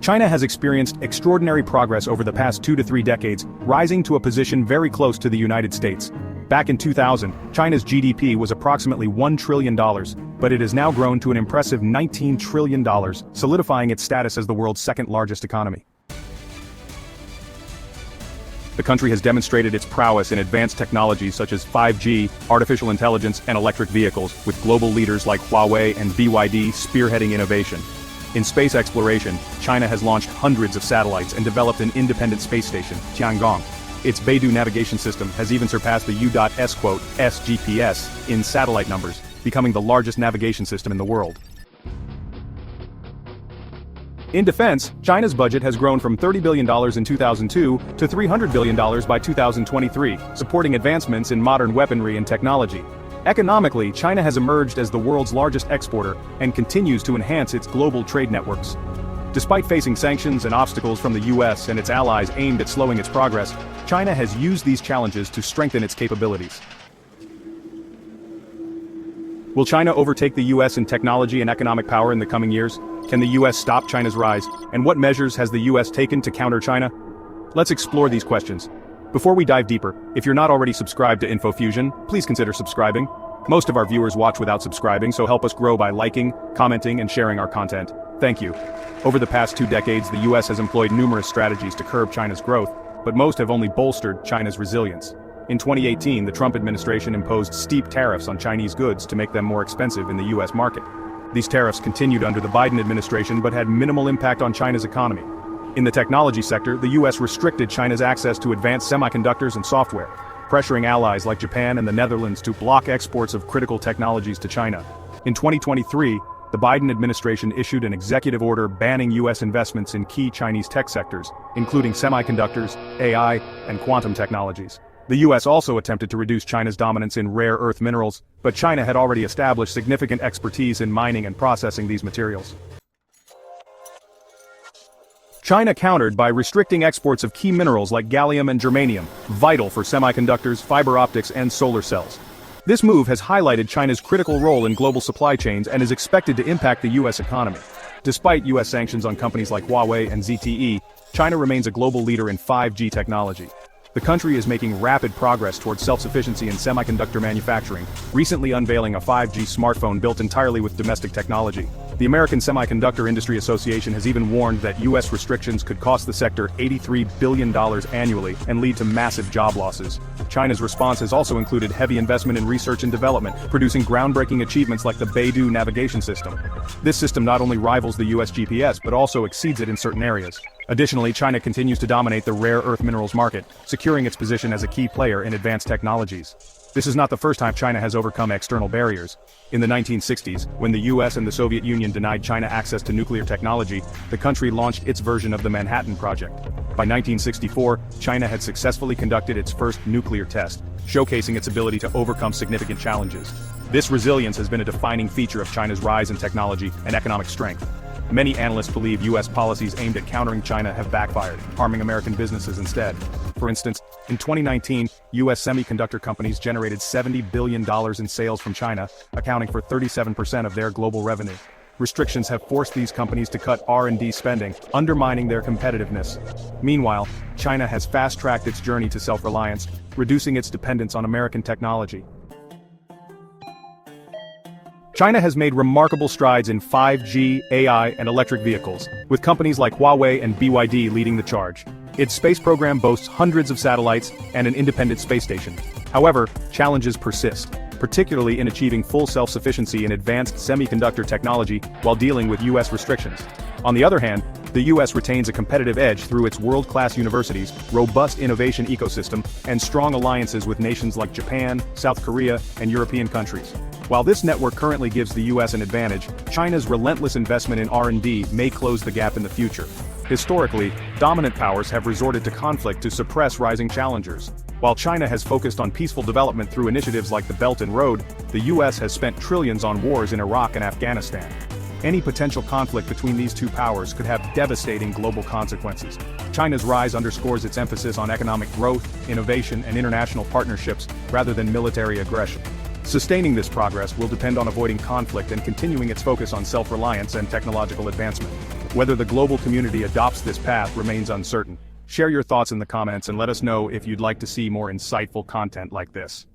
China has experienced extraordinary progress over the past 2 to 3 decades, rising to a position very close to the United States. Back in 2000, China's GDP was approximately $1 trillion, but it has now grown to an impressive $19 trillion, solidifying its status as the world's second-largest economy. The country has demonstrated its prowess in advanced technologies such as 5G, artificial intelligence, and electric vehicles, with global leaders like Huawei and BYD spearheading innovation. In space exploration, China has launched hundreds of satellites and developed an independent space station, Tiangong. Its Beidou navigation system has even surpassed the U.S. GPS in satellite numbers, becoming the largest navigation system in the world. In defense, China's budget has grown from $30 billion in 2002 to $300 billion by 2023, supporting advancements in modern weaponry and technology. Economically, China has emerged as the world's largest exporter and continues to enhance its global trade networks. Despite facing sanctions and obstacles from the U.S. and its allies aimed at slowing its progress, China has used these challenges to strengthen its capabilities. Will China overtake the U.S. in technology and economic power in the coming years? Can the U.S. stop China's rise? And what measures has the U.S. taken to counter China? Let's explore these questions. Before we dive deeper, if you're not already subscribed to InfoFusion, please consider subscribing. Most of our viewers watch without subscribing, so help us grow by liking, commenting, and sharing our content. Thank you. Over the past 2 decades, the U.S. has employed numerous strategies to curb China's growth, but most have only bolstered China's resilience. In 2018, the Trump administration imposed steep tariffs on Chinese goods to make them more expensive in the U.S. market. These tariffs continued under the Biden administration but had minimal impact on China's economy. In the technology sector, the U.S. restricted China's access to advanced semiconductors and software, pressuring allies like Japan and the Netherlands to block exports of critical technologies to China. In 2023, the Biden administration issued an executive order banning U.S. investments in key Chinese tech sectors, including semiconductors, AI, and quantum technologies. The U.S. also attempted to reduce China's dominance in rare earth minerals, but China had already established significant expertise in mining and processing these materials. China countered by restricting exports of key minerals like gallium and germanium, vital for semiconductors, fiber optics, and solar cells. This move has highlighted China's critical role in global supply chains and is expected to impact the U.S. economy. Despite U.S. sanctions on companies like Huawei and ZTE, China remains a global leader in 5G technology. The country is making rapid progress towards self-sufficiency in semiconductor manufacturing, recently unveiling a 5G smartphone built entirely with domestic technology. The American Semiconductor Industry Association has even warned that U.S. restrictions could cost the sector $83 billion annually and lead to massive job losses. China's response has also included heavy investment in research and development, producing groundbreaking achievements like the Beidou navigation system. This system not only rivals the U.S. GPS but also exceeds it in certain areas. Additionally, China continues to dominate the rare earth minerals market, securing its position as a key player in advanced technologies. This is not the first time China has overcome external barriers. In the 1960s, when the US and the Soviet Union denied China access to nuclear technology, the country launched its version of the Manhattan Project. By 1964, China had successfully conducted its first nuclear test, showcasing its ability to overcome significant challenges. This resilience has been a defining feature of China's rise in technology and economic strength. Many analysts believe U.S. policies aimed at countering China have backfired, harming American businesses instead. For instance, in 2019, U.S. semiconductor companies generated $70 billion in sales from China, accounting for 37% of their global revenue. Restrictions have forced these companies to cut R&D spending, undermining their competitiveness. Meanwhile, China has fast-tracked its journey to self-reliance, reducing its dependence on American technology. China has made remarkable strides in 5G, AI, and electric vehicles, with companies like Huawei and BYD leading the charge. Its space program boasts hundreds of satellites and an independent space station. However, challenges persist, particularly in achieving full self-sufficiency in advanced semiconductor technology while dealing with U.S. restrictions. On the other hand, the U.S. retains a competitive edge through its world-class universities, robust innovation ecosystem, and strong alliances with nations like Japan, South Korea, and European countries. While this network currently gives the U.S. an advantage, China's relentless investment in R&D may close the gap in the future. Historically, dominant powers have resorted to conflict to suppress rising challengers. While China has focused on peaceful development through initiatives like the Belt and Road, the U.S. has spent trillions on wars in Iraq and Afghanistan. Any potential conflict between these two powers could have devastating global consequences. China's rise underscores its emphasis on economic growth, innovation, and international partnerships rather than military aggression. Sustaining this progress will depend on avoiding conflict and continuing its focus on self-reliance and technological advancement. Whether the global community adopts this path remains uncertain. Share your thoughts in the comments and let us know if you'd like to see more insightful content like this.